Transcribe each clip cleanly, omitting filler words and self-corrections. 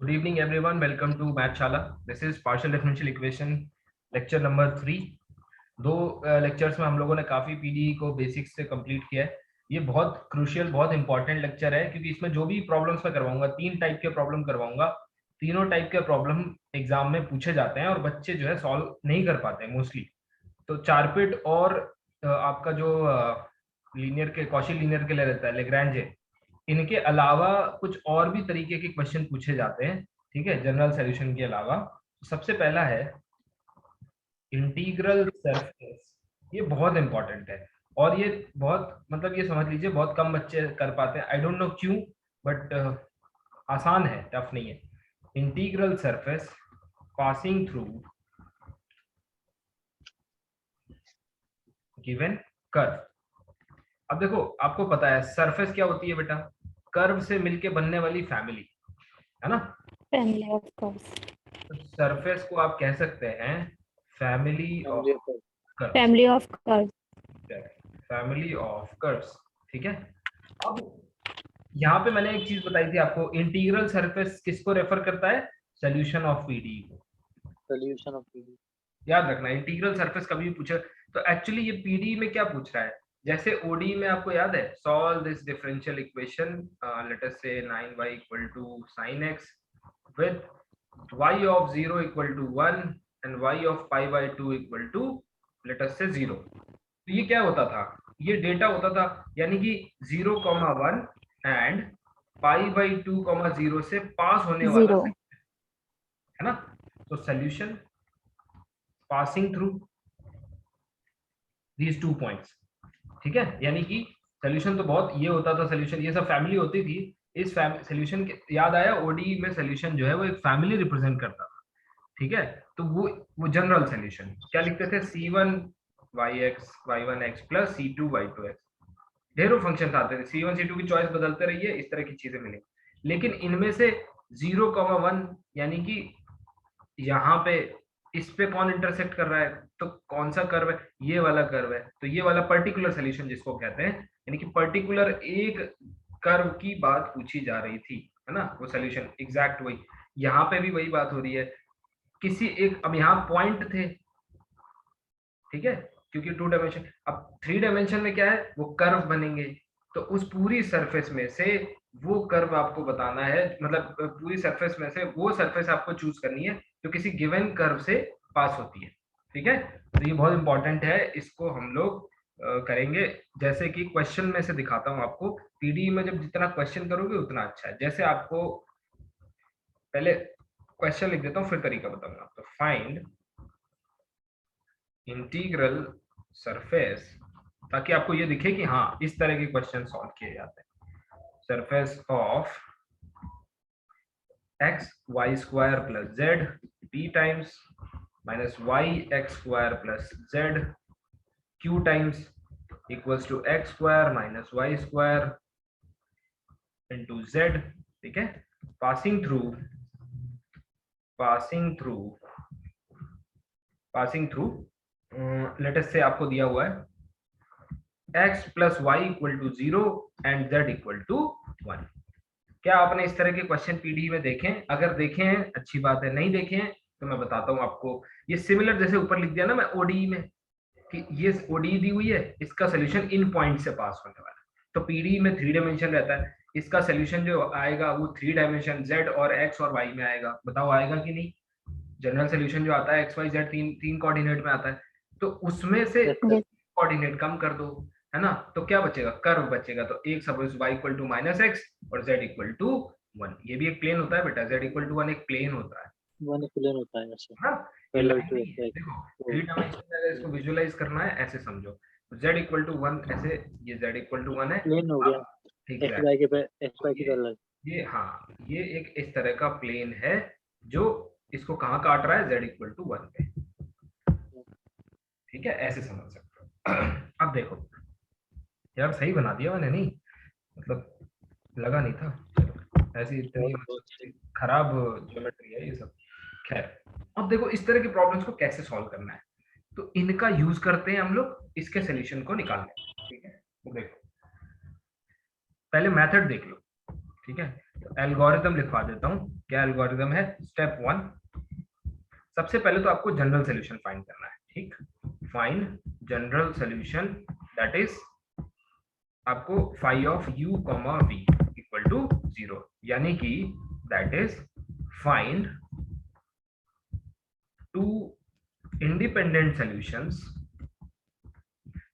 Good evening, everyone. Welcome to Mathshala. This is partial differential equation lecture number 3. दो lectures में हम लोगों ने काफी पीडीई को बेसिक्स से कंप्लीट किया है. ये बहुत क्रूशियल, बहुत इंपॉर्टेंट लेक्चर है क्योंकि इसमें जो भी प्रॉब्लम्स मैं करवाऊंगा, 3 टाइप के प्रॉब्लम करवाऊंगा. तीनों टाइप के प्रॉब्लम एग्जाम में पूछे जाते हैं और बच्चे जो है सॉल्व नहीं कर पाते हैं मोस्टली. तो चारपिट और आपका जो लीनियर के कॉशी लीनियर के लिए रहता है लेग्रांज, इनके अलावा कुछ और भी तरीके के क्वेश्चन पूछे जाते हैं. ठीक है, जनरल सॉल्यूशन के अलावा. सबसे पहला है इंटीग्रल सरफेस. ये बहुत इंपॉर्टेंट है और ये बहुत मतलब ये समझ लीजिए बहुत कम बच्चे कर पाते हैं. आई डोंट नो क्यों, बट आसान है, टफ नहीं है. Integral surface passing through given curve. अब देखो, आपको पता है सरफेस क्या होती है बेटा? कर्व से मिलके बनने वाली फैमिली है ना. Family of curves. सरफेस को आप कह सकते हैं family of curves. Family of curves. Family of curves. ठीक है. अब यहाँ पे मैंने एक चीज बताई थी आपको, इंटीग्रल सरफेस किसको रेफर करता है? सॉल्यूशन ऑफ पीडीई को. सॉल्यूशन ऑफ पीडीई याद रखना, इंटीग्रल सरफेस कभी भी पूछे तो एक्चुअली ये पीडीई में क्या पूछ रहा है. जैसे ओडी में आपको याद है, solve this differential equation let us से 9y = sin x with y of 0 = 1 and y of π/2 = let us say 0. तो ये क्या होता था? ये डेटा होता था, यानी कि 0,1 एंड π/2, 0 से पास होने वाला है ना. तो solution passing through these 2 points. ठीक है, यानी कि सॉल्यूशन तो बहुत ये होता था, सॉल्यूशन ये सब फैमिली होती थी. इस सॉल्यूशन के याद आया, ओडी में सॉल्यूशन जो है वो एक फैमिली रिप्रेजेंट करता था. ठीक है, तो वो जनरल सॉल्यूशन क्या लिखते थे? c1y(x) y1x plus c2y2x. ढेरों फंक्शन आते थे, c1 c2 की चॉइस बदलते रहिए, इस तरह की चीजें मिलेंगी. लेकिन इनमें से 0,1 यानी कि यहाँ पे इस पे कौन इंटरसेक्ट कर रहा है, तो कौन सा कर्व है? ये वाला कर्व है. तो ये वाला पर्टिकुलर सॉल्यूशन जिसको कहते हैं, यानी कि पर्टिकुलर एक कर्व की बात पूछी जा रही थी, है ना. वो सॉल्यूशन एग्जैक्ट वही. यहाँ पे भी वही बात हो रही है. किसी एक, अब यहाँ पॉइंट थे, ठीक है, क्योंकि 2 डायमेंशन. अब 3 डायमेंशन में क्या है, वो कर्व बनेंगे. तो उस पूरी सरफेस में से वो कर्व आपको बताना है, मतलब पूरी सरफेस में से वो सरफेस आपको चूज करनी है जो किसी गिवन कर्व से पास होती है. ठीक है, तो ये बहुत इंपॉर्टेंट है, इसको हम लोग करेंगे. जैसे कि क्वेश्चन में से दिखाता हूं आपको. पीडीई में जब जितना क्वेश्चन करोगे उतना अच्छा है. जैसे आपको पहले क्वेश्चन लिख देता हूँ, फिर तरीका बताऊंगा आपको. फाइंड इंटीग्रल सरफेस, ताकि आपको ये दिखे कि हाँ इस तरह के क्वेश्चन सॉल्व किए जाते हैं. Surface of x y² plus z p times minus y x² plus z q times equals to x² minus y² into z. ठीक है, passing through let us say आपको दिया हुआ है x plus y = 0 and z = 1. क्या आपने इस तरह के क्वेश्चन पीडीई में देखे? अगर देखे हैं अच्छी बात है, नहीं देखे हैं तो मैं बताता हूं आपको. ये सिमिलर जैसे ऊपर लिख दिया ना मैं ओडीई में, कि ये ओडीई दी हुई है, इसका सॉल्यूशन इन पॉइंट से पास होने वाला है. तो पीडीई में 3 डायमेंशन रहता है, इसका सॉल्यूशन जो आएगा वो 3 डायमेंशन z और x और y में आएगा. बताओ आएगा कि नहीं? जनरल सॉल्यूशन जो आता है x y z तीन कोऑर्डिनेट में आता है, तो उसमें से कोऑर्डिनेट कम कर दो, है ना. तो क्या बचेगा? कर्व बचेगा. तो एक सपोज y = -x और z = 1. ये भी एक प्लेन होता है बेटा, z = 1 एक प्लेन होता है. 1 प्लेन होता है ऐसे. हाँ, देखो 3 डायमेंशन में अगर इसको विजुअलाइज करना है ऐसे समझो, तो z = 1 ऐसे, ये z = 1 है, प्लेन हो गया. ठीक है. xy की पैरेलल. ये हाँ, ये एक इस तरह का प्लेन है जो इसको कहाँ काट रहा है? z = 1 पे. ठीक है, ऐसे समझ सकते हो. अब देखो यार, सही बना दिया मैंने, नहीं मतलब लगा नहीं था. चलो ऐसी इतनी खराब ज्योमेट्री है ये सब. खैर, अब देखो इस तरह की प्रॉब्लम्स को कैसे सॉल्व करना है, तो इनका यूज करते हैं हम लोग इसके सॉल्यूशन को निकालने. ठीक है, तो देखो पहले मेथड देख लो. ठीक है, तो एल्गोरिथम लिखवा देता हूँ। क्या एल्गोरिथम है? स्टेप 1, सबसे पहले तो आपको जनरल सॉल्यूशन फाइंड करना है। ठीक, find general solution, that is आपको phi of u comma v equal to 0, यानी कि that is find two independent solutions.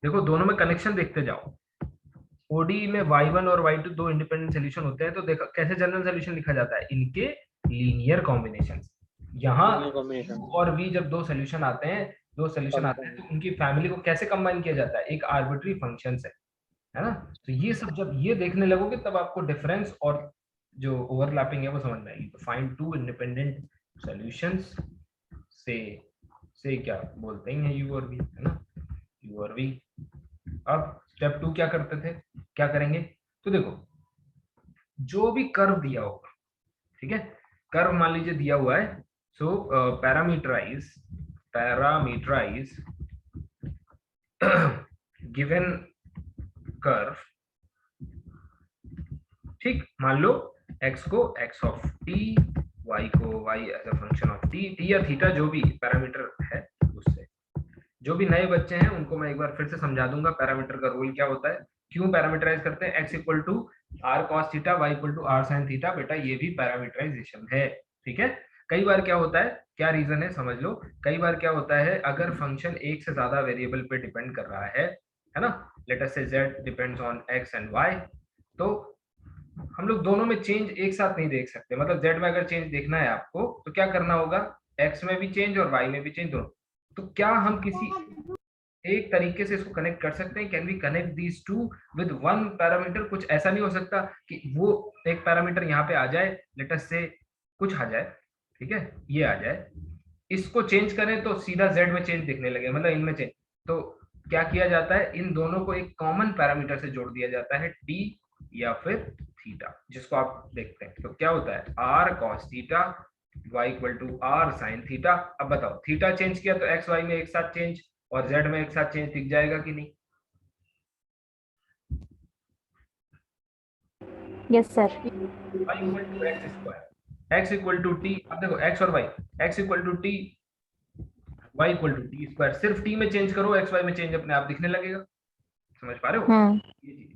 देखो दोनों में कनेक्शन देखते जाओ। ओडी में y1 और y2 दो इंडिपेंडेंट सॉल्यूशन होते हैं, तो देखो कैसे जनरल सॉल्यूशन लिखा जाता है, इनके लीनियर कॉम्बिनेशन। यहाँ कॉम्बिनेशन u और v जब दो सॉल्यूशन आते हैं, तो उनकी फैमिली को कैसे कंबाइन किया जाता है, एक आर्बिट्री फंक्शन है ना। तो ये सब जब ये देखने लगोगे तब आपको डिफरेंस और जो ओवरलैपिंग है वो समझ में आएगी। तो फाइंड टू इंडिपेंडेंट सॉल्यूशंस से क्या बोलते हैं u और v, है ना, u और v। अब स्टेप 2 क्या करते थे, क्या करेंगे, तो देखो जो भी कर्व दिया होगा, ठीक है, कर्व मान लीजिए दिया हुआ है, सो पैरामीटराइज गिवन कर्व। ठीक, मान लो x को x ऑफ t, y को y as a function of t या थीटा, जो भी पैरामीटर है उससे। जो भी नए बच्चे हैं उनको मैं एक बार फिर से समझा दूंगा पैरामीटर का रोल क्या होता है, क्यों पैरामीटराइज करते हैं। x equal to r cos theta, y equal to r sine theta, बेटा ये भी पैरामीटराइजेशन है। ठीक है, कई बार क्या होता है, क्या रीजन है समझ लो, कई बार क्या होता है अगर फंक्शन एक से ज्यादा वेरिएबल पे डिपेंड कर रहा है ना, लेट अस से z depends on x and y, तो हम लोग दोनों में चेंज एक साथ नहीं देख सकते। मतलब z में अगर चेंज देखना है आपको तो क्या करना होगा, x में भी चेंज और y में भी चेंज दोनों। तो क्या हम किसी एक तरीके से इसको कनेक्ट कर सकते हैं, can we connect these two with one parameter. कुछ ऐसा नहीं हो सकता कि वो एक पैरामीटर यहाँ पे आ जाए, लेट अस से कुछ आ जाए, ठीक है, ये आ जाए, इसको चेंज करें तो सीधा z में चेंज दिखने लगे, मतलब इनमें चेंज। तो क्या किया जाता है, इन दोनों को एक कॉमन पैरामीटर से जोड़ दिया जाता है, t या फिर थीटा, जिसको आप देखते हैं। तो क्या होता है, r cos theta y equal to r sin theta. अब बताओ थीटा चेंज किया तो x y में एक साथ चेंज और z में एक साथ चेंज दिख जाएगा कि नहीं? Yes sir. y equal to x square, x equal to t. अब देखो x और y, x equal to t, y equal to t square. सिर्फ t में चेंज करो, x y में चेंज अपने आप दिखने लगेगा। समझ पा रहे हो?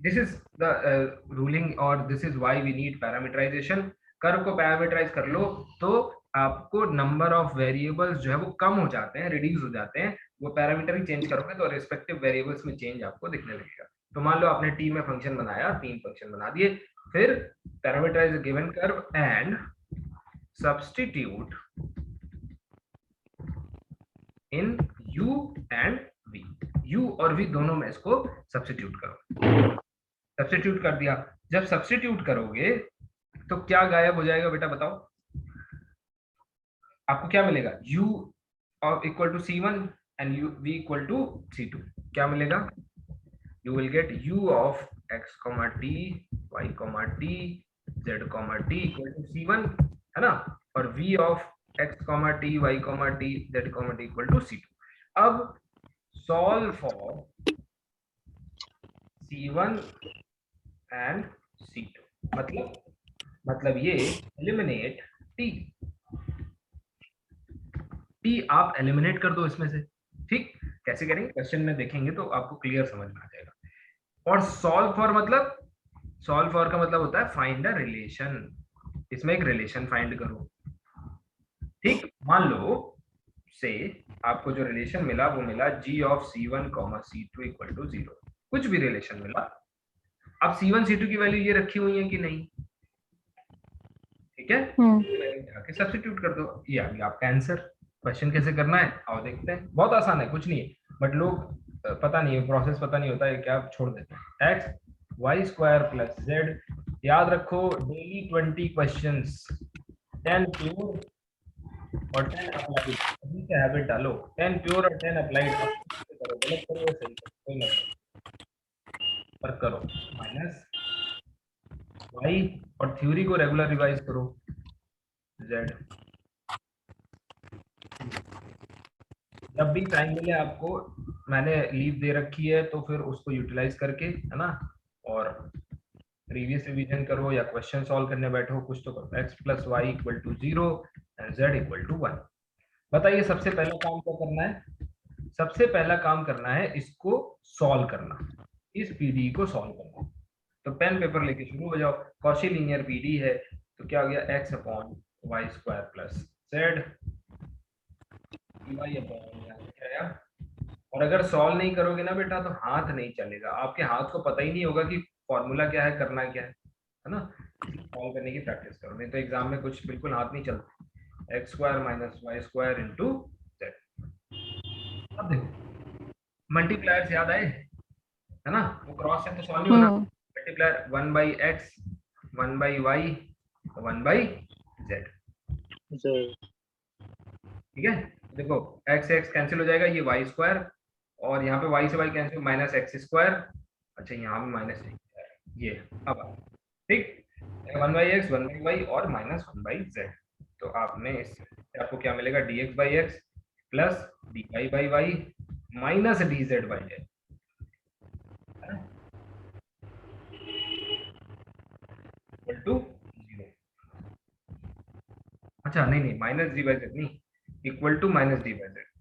दिस इज द रूलिंग और this is why we need parameterisation. Curve को पैरामीटराइज कर लो तो आपको नंबर ऑफ वेरिएबल्स जो है वो कम हो जाते हैं, रिड्यूस हो जाते हैं। वो पैरामीटर ही चेंज करोगे तो रिस्पेक्टिव वेरिएबल्स में चेंज आपको दिखने लगेगा। तो मान लो आपने टी में फंक्शन बनाया, 3 फंक्शन बना दिए, फिर parameterise given curve and substitute in u and v, u और v दोनों में इसको सब्स्टिट्यूट करो। सब्स्टिट्यूट कर दिया, जब सब्स्टिट्यूट करोगे तो क्या गायब हो जाएगा बेटा बताओ, आपको क्या मिलेगा, u equal to c1 and v equal to c2। क्या मिलेगा, you will get u of x, t, y, t, z, t equal to c1, है ना, और v of x, t, y, t, z, t equal to c2। अब solve for c1 and c2, मतलब ये eliminate t आप eliminate कर दो इसमें से। ठीक, कैसे करेंगे क्वेश्चन में देखेंगे तो आपको क्लियर समझ में आ जाएगा। और सॉल्व फॉर का मतलब होता है फाइंड अ रिलेशन, इसमें एक रिलेशन फाइंड करो। ठीक, मान लो से आपको जो रिलेशन मिला वो मिला g of c1, c2 equal to 0, कुछ भी रिलेशन मिला। अब c1 c2 की वैल्यू ये रखी हुई है कि नहीं, ठीक है, जाके सब्स्टिट्यूट कर दो, ये आ गया आपका आंसर। क्वेश्चन कैसे करना है आओ देखते हैं, बहुत आसान है, कुछ नहीं है, बट लोग पता नहीं है, प्रोसेस पता नहीं होता है, क्या छोड़ देते हैं। x y square plus z, याद रखो डेली 20 क्वेश्चंस, 10 प्योर और 10 अप्लाइड, अभी से हैबिट डालो, 10 प्योर और 10 अप्लाइड। करो गलत करो या सही करो कोई मतलब, पर करो माइनस y और थ्योरी को रेगुलर रिवाइज करो, z। जब भी टाइम मिले आपको, मैंने लीव दे रखी है तो फिर उसको यूटिलाइज करके, है ना, और प्रीवियस रिवीजन करो या क्वेश्चन सॉल्व करने बैठो, कुछ तो करो। x plus y equal to 0 and z equal to 1। बताइए सबसे पहला काम क्या करना है? सबसे पहला काम करना है इसको सॉल्व करना, इस पीडी को सॉल्व करना। तो पेन पेपर लेके शुरू हो जाओ। कॉची लीनियर पीडी है, तो क्या हो गया, x upon y square plus z y upon क्या आया। और अगर सॉल्व नहीं करोगे ना बेटा तो हाथ नहीं चलेगा, आपके हाथ को पता ही नहीं होगा कि फॉर्मूला क्या है, करना क्या है ना। सॉल्व करने की प्रैक्टिस करो, नहीं तो एग्जाम में कुछ बिल्कुल हाथ नहीं चलता। X square minus y square into z. अब देखो मल्टीप्लायर्स याद आए, है ना, वो क्रॉस से तो सॉल्व नहीं होना। Multiplier 1 by x, 1 by y, 1 by z. ठीक है, देखो एक्स एक्स कैंसिल हो जाएगा, ये वाई स्क्वायर, और यहाँ पे वाई से y cancel, minus x square. अच्छा यहाँ पे माइनस ये अब ठीक, 1 बाई एक्स, 1 बाई वाई और माइनस 1 बाई जेड। तो आपने इससे आपको क्या मिलेगा, d x by x plus d y by y minus d z by z. Equal to 0। अच्छा नहीं नहीं, माइनस डी बाई जेड नहीं, equal to minus d by z.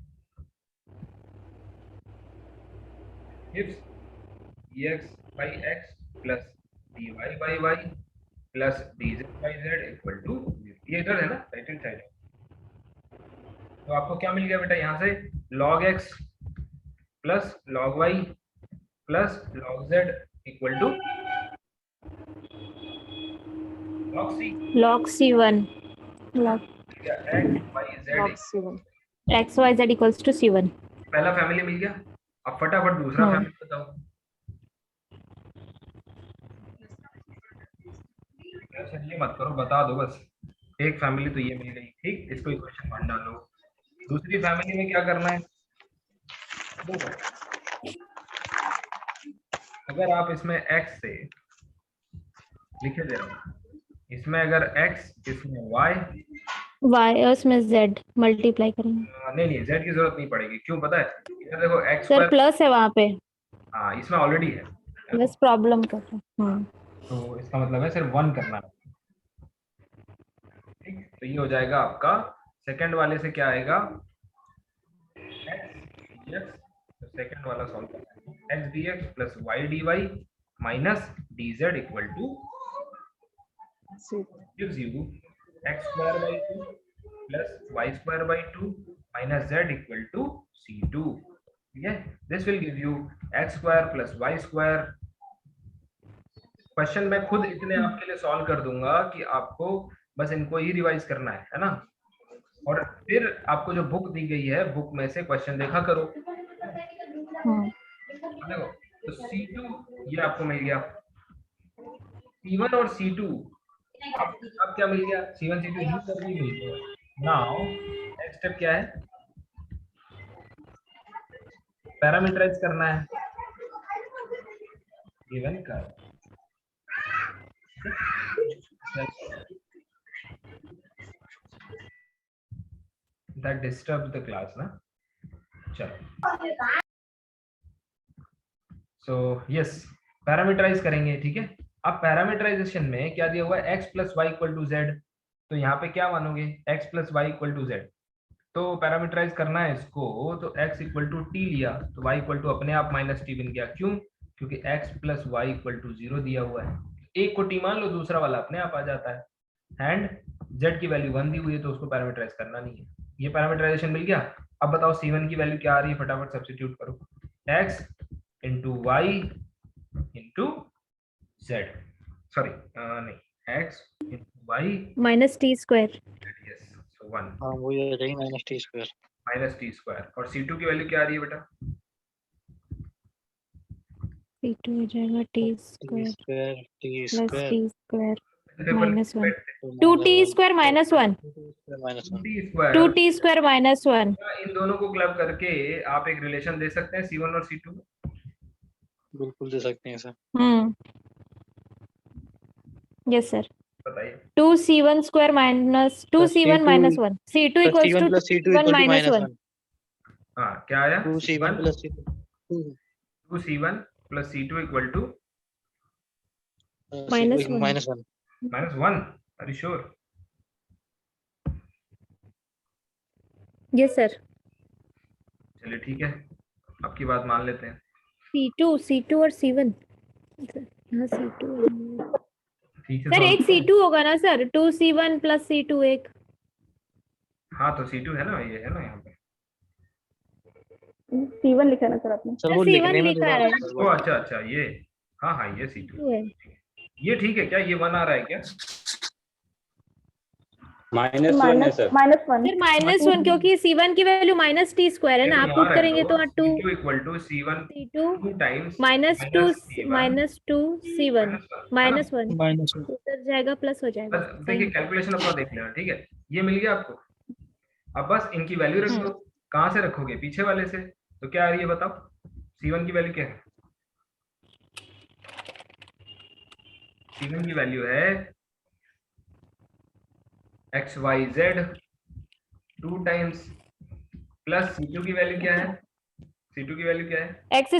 gives dx by x plus dy by y plus dz by z equal to 0। ये इधर है ना, right hand side. तो आपको क्या मिल गया बेटा यहाँ से, log x plus log y plus log z equal to log c। log c1 log x y z x y z equals to c1। पहला फैमिली मिल गया। अब फटाफट दूसरा फैमिली बताओ। अच्छा ये मत करो, बता दो बस, एक फैमिली तो ये मिल गई, ठीक, इसको इक्वेशन मान डालो। दूसरी फैमिली में क्या करना है, अगर आप इसमें x से लिखे दे रहा हूँ, इसमें अगर x, इसमें y उसमें z मल्टीप्लाई करेंगे। नहीं नहीं, z की जरूरत नहीं पड़ेगी, क्यों पता है, इधर देखो x सर प्लस है वहाँ पे, हाँ इसमें ऑलरेडी है, बस प्रॉब्लम कर रहा हूँ। तो इसका मतलब है सिर्फ 1 करना है। ठीक, तो ये हो जाएगा आपका, सेकंड वाले से क्या आएगा, x, तो सेकंड वाला सॉल्व करना है, x dx plus y dy minus dz equal to gives you x square by 2 plus y square by 2 minus z equal to c2। ठीक है, this will give you x square plus y square। Question मैं खुद इतने आपके लिए solve कर दूंगा कि आपको बस इनको ही रिवाइज करना है ना, और फिर आपको जो बुक दी गई है, बुक में से क्वेश्चन देखा करो। देखो तो C2 ये आपको मिल गया, C1 और C2 अब क्या मिल गया, C1 C2 ही सब मिल गया। नाउ नेक्स्ट स्टेप क्या है, पैरामीटराइज करना है given curve. That disturbs the class ना, चलो। सो यस पैरामीटराइज करेंगे, ठीक है। अब पैरामीटराइजेशन में क्या दिया हुआ है, x plus y equal to z, तो यहाँ पे क्या मानोगे, x plus y equal to z. तो पैरामीटराइज करना है इसको, तो x इक्वल टू टी लिया, तो y इक्वल टू अपने आप माइनस टी बन गया, क्यों, क्योंकि x plus y equal to 0 दिया हुआ है। एक को टी मान लो, दूसरा वाला अपने आप आ जाता है, एंड z की वैल्यू 1 दी हुई है, तो उसको पैरामीटराइज करना नहीं है। ये पैरामीटराइजेशन मिल गया। अब बताओ C1 की वैल्यू क्या आ रही है, फटाफट सब्स्टिट्यूट करो, x into Y into Z, sorry नहीं, x into Y minus T square, yes, so 1 हाँ वो ये आ जाएगी माइनस टी स्क्वायर। और C2 की वैल्यू क्या आ रही है बेटा, c2 हो जाएगा T square plus T square minus 1, 2t square minus 1, 2t square minus 1। इन दोनों को क्लब करके आप एक रिलेशन दे सकते हैं C1 और C2। बिल्कुल दे सकते हैं सर। यस सर, बताइए 2c1 square minus 2c1 minus 1, c2 equals to c1 minus 1। हाँ क्या आया, 2c1 plus C2 2c1 plus C2 equal to -1. -1. -1, are you sure? Yes sir. चलिए ठीक है, आपकी बात मान लेते हैं। C2 और C1. हाँ C2 है। ठीक है सर solve एक किया? C2 होगा ना सर, 2C1 + C2 एक. हाँ तो C2 है ना, ये है ना यहाँ पे। C1 लिखा ना सर आपने? सर वो C1 लिखने में लिखा थोड़ा है. ओ अच्छा अच्छा, ये हाँ हाँ ये C2 2 है. ये ठीक है क्या? ये 1 आ रहा है क्या? -1 है सर। -1. सर -1 क्योंकि C1 की वैल्यू -t² है ना, देखो आप यहाँ पुट रहने करेंगे दो, तो 2 C2 = C1 C2 2 times -2 -C1 -2 C1 -1 -1. उधर जाएगा प्लस हो जाएगा. बस देखिए कैलकुलेशन अपना देख लेना, ठीक है? ये मिल गया आपको, अब बस इनकी वैल्यू रख दो। कहाँ से रखोगे? पीछे वाले से। तो क्या आ रही है बताओ? C1 की वैल्यू क्या है? C1 की वैल्यू है XYZ 2 टाइम्स प्लस C2 की वैल्यू क्या है? C2 की वैल्यू क्या है? x² +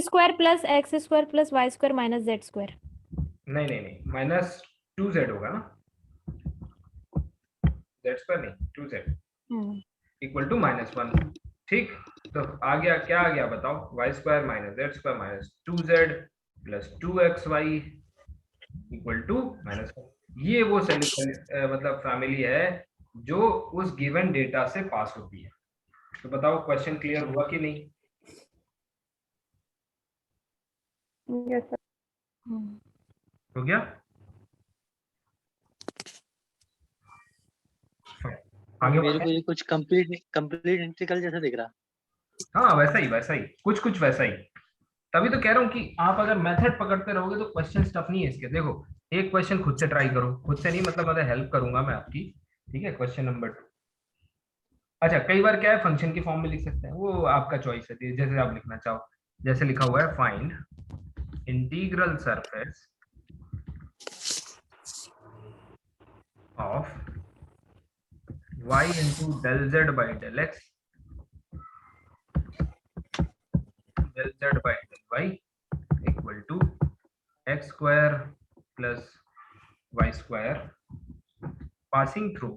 x² + y² - z². नहीं नहीं नहीं, -2z होगा ना, z² नहीं 2z = -1। ठीक, तो आ गया क्या? आ गया बताओ? y² - z² - 2z + 2xy = -1। ये वो मतलब फैमिली है जो उस गिवन डेटा से पास होती है। तो बताओ क्वेश्चन क्लियर हुआ कि नहीं? Yes sir. हो गया? आगे मेरे बढ़ते को ये कुछ कंप्लीट इंटीग्रल जैसा दिख रहा। हाँ वैसा ही कुछ वैसा ही। तभी तो कह रहा हूँ कि आप अगर मेथड पकड़ते रहोगे तो क्वेश्चन टफ नहीं है इसके। देखो एक क्वेश्चन खुद से ट्राई करो, खुद से नहीं मतलब हेल्प करूंगा मैं आपकी, ठीक है? Question number 2। अच्छा कई बार क्या है, फंक्शन की फॉर्म में लिख सकते हैं, वो आपका चॉइस है, जैसे आप लिखना चाहो। जैसे लिखा हुआ है find integral surface of y into del z by del x del z by del y equal to x square plus y square passing through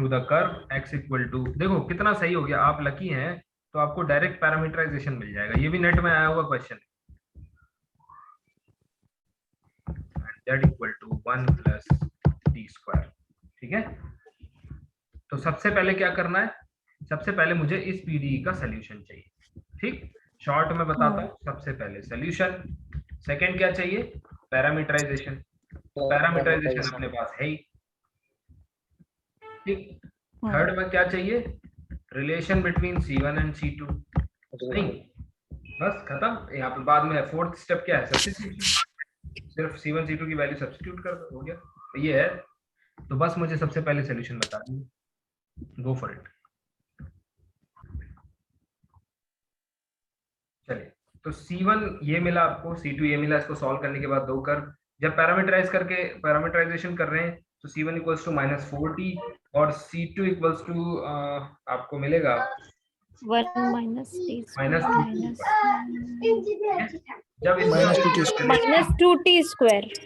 the curve x equal to, देखो कितना सही हो गया, आप लकी हैं तो आपको direct parameterisation मिल जाएगा। ये भी नेट में आया हुआ क्वेश्चन है। z equal to 1 plus t²। ठीक है, तो सबसे पहले क्या करना है? सबसे पहले मुझे इस पीडीई का सॉल्यूशन चाहिए। ठीक, शॉर्ट में बताता हूँ। सबसे पहले सॉल्यूशन, सेकंड क्या चाहिए? पैरामीटराइजेशन। पैरामीटराइजेशन अपने पास है ही। ठीक, थर्ड में क्या चाहिए? Relation between C1 and C2। नहीं, बस खत्म। यहाँ पे बाद में फोर्थ स्टेप क्या है? सब्स्टिट्यूशन। सिर्फ C1 C2 की वैल्यू सब्स्टिट्यूट कर दो, हो गया। तो ये है, तो बस मुझे सबसे पहले सॉल्यूशन बता दीजिए, गो फॉर इट। चलिए, तो C1 ये मिला आपको, C2 ये मिला। इसको सॉल्व करने के बाद दो कर्व जब पैरामीटराइज करके पैरामीटराइजेशन कर रहे हैं तो C1 = -40 और C2 = आपको मिलेगा 1 -t². जब -2t².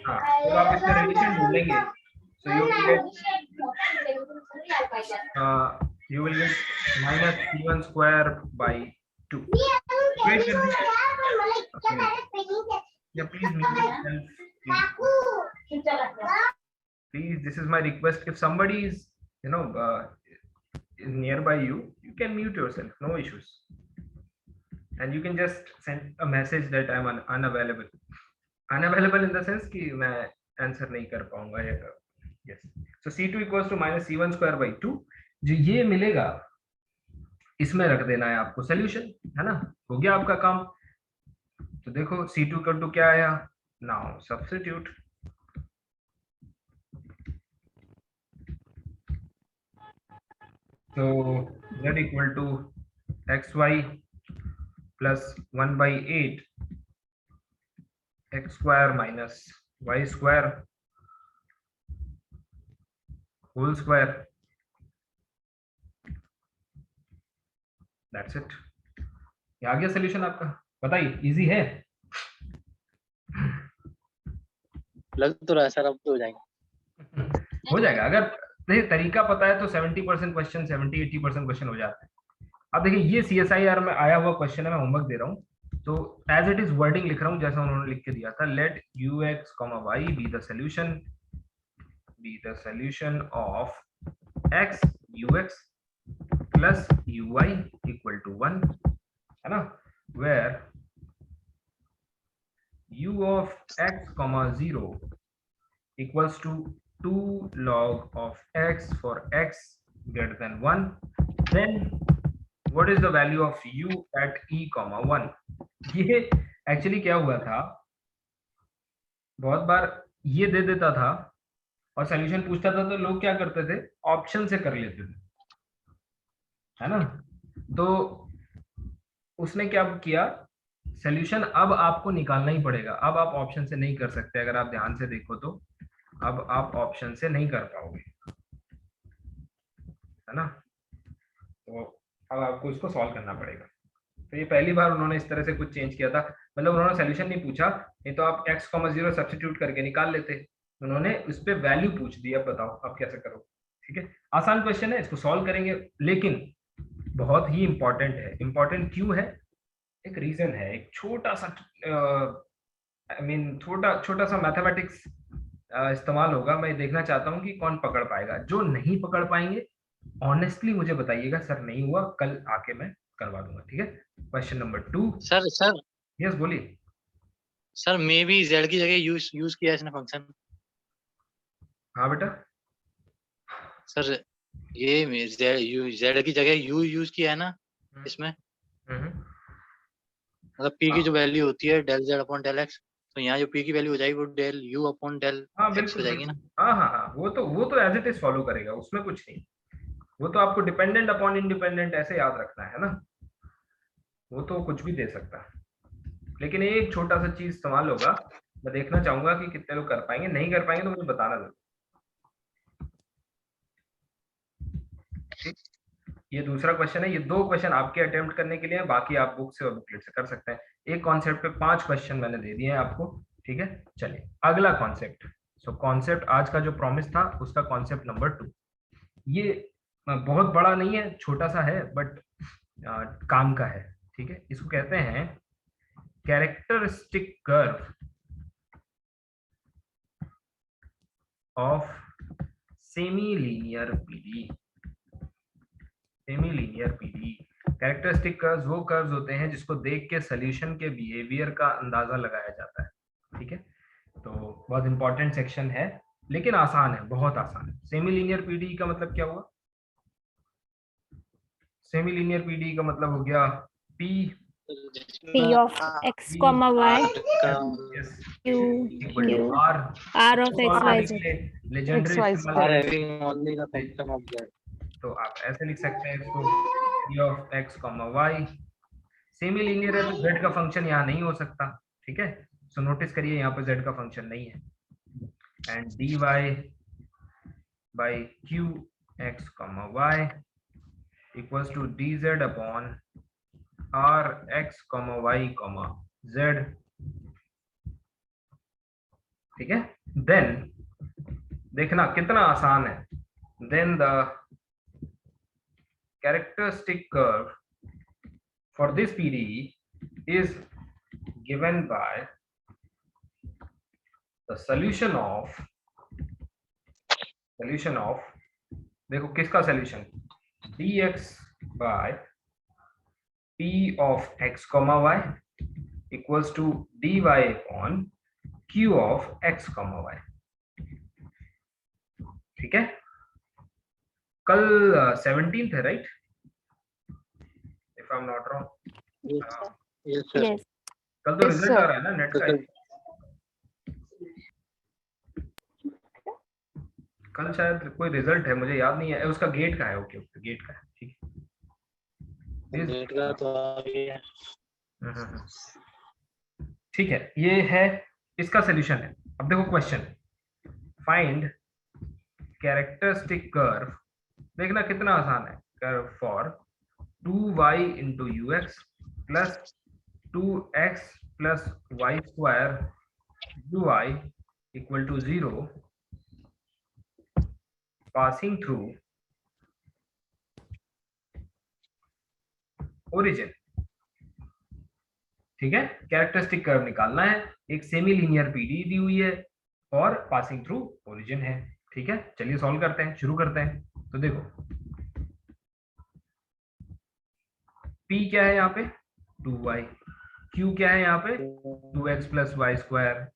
हाँ, तो आप इसका रिलेशन ढूंढेंगे, so you will get -C1² / 2। Yeah, please mute yourself. Please, this is my request. If somebody is, is nearby you, you can mute yourself, no issues. And you can just send a message that I'm unavailable. Unavailable in the sense कि मैं answer नहीं कर पाऊंगा या yes. So C2 = -C1² / 2। जो ये मिलेगा इसमें रख देना है आपको सॉल्यूशन, है ना? हो गया आपका काम। तो देखो C2 = क्या आया? Now substitute. तो z = xy plus 1/8 x² minus y² whole square। That's it। ये आ गया सोल्यूशन आपका, बताइए इजी है? लग तो रहा है सर, अब तो हो जाएंगे। हो जाएगा अगर देखिए तरीका पता है तो 70% क्वेश्चन 70-80% क्वेश्चन हो जाते हैं। अब देखिए ये CSIR में आया हुआ क्वेश्चन है, मैं होमवर्क दे रहा हूँ तो एज इट इज वर्डिंग लिख रहा हूँ जैसा उन्होंने लिख के दिया था। Let ux, y be the solution of x ux plus uy equal to 1, है ना, where u of x, 0 equals to 2 log of x for x greater than 1, then what is the value of u at e, 1? ये actually क्या हुआ था, बहुत बार ये दे देता था और सॉल्यूशन पूछता था तो लोग क्या करते थे, ऑप्शन से कर लेते थे, है ना। तो उसने क्या किया, सॉल्यूशन अब आपको निकालना ही पड़ेगा, अब आप ऑप्शन से नहीं कर सकते। अगर आप ध्यान से देखो तो अब आप ऑप्शन से नहीं कर पाओगे, है ना। तो अब आपको इसको सॉल्व करना पड़ेगा। तो ये पहली बार उन्होंने इस तरह से कुछ चेंज किया था, मतलब उन्होंने सॉल्यूशन नहीं पूछा, नहीं तो आप x, 0 सब्स्टिट्यूट करके निकाल लेते, उन्होंने उस पर वैल्यू पूछ दी। अब बताओ आप कैसे करो, ठीक है। आसान क्वेश्चन है, इसको सॉल्व करेंगे, लेकिन बहुत ही इंपॉर्टेंट है। इंपॉर्टेंट क्यों है, एक रीजन है, एक छोटा सा छोटा सा मैथमेटिक्स इस्तेमाल होगा। मैं देखना चाहता हूँ कि कौन पकड़ पाएगा। जो नहीं पकड़ पाएंगे ऑनेस्टली मुझे बताइएगा, सर नहीं हुआ, कल आके मैं करवा दूंगा, ठीक है। Question number 2। सर यस बोलिए। सर मे बी z की जगह यूज किया है इसने फंक्शन। हाँ बेटा। सर ये z की जगह u यूज किया है ना इसमें, मतलब p की जो वैल्यू होती है del z upon del x, तो यहाँ जो p की वैल्यू हो जाएगी वो del u अपॉन del हाँ x बिल्कुल हो जाएगी ना। हाँ हाँ हाँ, वो तो एज इट इज फॉलो करेगा, उसमें कुछ नहीं। वो तो आपको डिपेंडेंट अपॉन इंडिपेंडेंट ऐसे याद रखना है ना, वो तो कुछ भी दे सकता है। लेकिन एक छोटा सा चीज इस्तेमाल होगा, मैं देखना चाहूंगा कि कितने लोग कर पाएंगे, नहीं कर पाएंगे तो मुझे बताना जरूर। ठीक, ये दूसरा क्वेश्चन है। ये 2 क्वेश्चन आपके अटेम्प्ट करने के लिए, बाकी आप बुक से और बुकलेट से कर सकते हैं। एक कॉन्सेप्ट पे 5 क्वेश्चन मैंने दे दिए हैं आपको, ठीक है। चलिए अगला कॉन्सेप्ट। सो कॉन्सेप्ट आज का जो प्रॉमिस था उसका कॉन्सेप्ट नंबर 2, ये बहुत बड़ा नहीं है, छोटा सा है, बट काम का है, ठीक है। इसको कहते हैं characteristic curve of semi linear PD. Semi linear PD, characteristic curves वो कर्व्स होते हैं जिसको देख के सॉल्यूशन के बिहेवियर का अंदाजा लगाया जाता है, ठीक है। तो बहुत इंपॉर्टेंट सेक्शन है, लेकिन आसान है, बहुत आसान है। सेमी लीनियर पीडी का मतलब क्या हुआ, सेमी लीनियर पीडी का मतलब हो गया p of x, y, q, r of x, y, z. Legendary XY तो आप ऐसे लिख सकते हैं इसको, p of x, y। Semi linear है तो z का फंक्शन यहाँ नहीं हो सकता, ठीक है। सो नोटिस करिए यहाँ पे z का फंक्शन नहीं है। And dy by q x, y equals to dz upon r x, y, z, ठीक है। देन देखना कितना आसान है। Then the characteristic curve for this PDE is given by the solution of देखो किसका solution, dx by p of x, y equals to dy upon q of x, y, ठीक है। कल 17th है, right, if I am not wrong. Yes sir. Yes. कल तो Yes, result sir. आ रहा है ना नेट का, कल शायद कोई रिजल्ट है, मुझे याद नहीं है उसका। गेट का है, ओके ओके, गेट का है, ठीक है। डेट का तो आ गया। ठीक है, ये है इसका सॉल्यूशन है। अब देखो क्वेश्चन, फाइंड कैरेक्टरिस्टिक कर्व, देखना कितना आसान है। Curve for 2y into ux plus 2x plus y square ui equal to 0 passing through origin. ठीक है, कैरेक्टरिस्टिक कर्व निकालना है, एक सेमी लीनियर पीडी दी हुई है और पासिंग थ्रू ओरिजिन है। ठीक है, चलिए सॉल्व करते हैं, शुरू करते हैं। तो देखो p क्या है यहाँ पे 2y, q क्या है यहाँ पे 2x प्लस वाई स्क्वायर।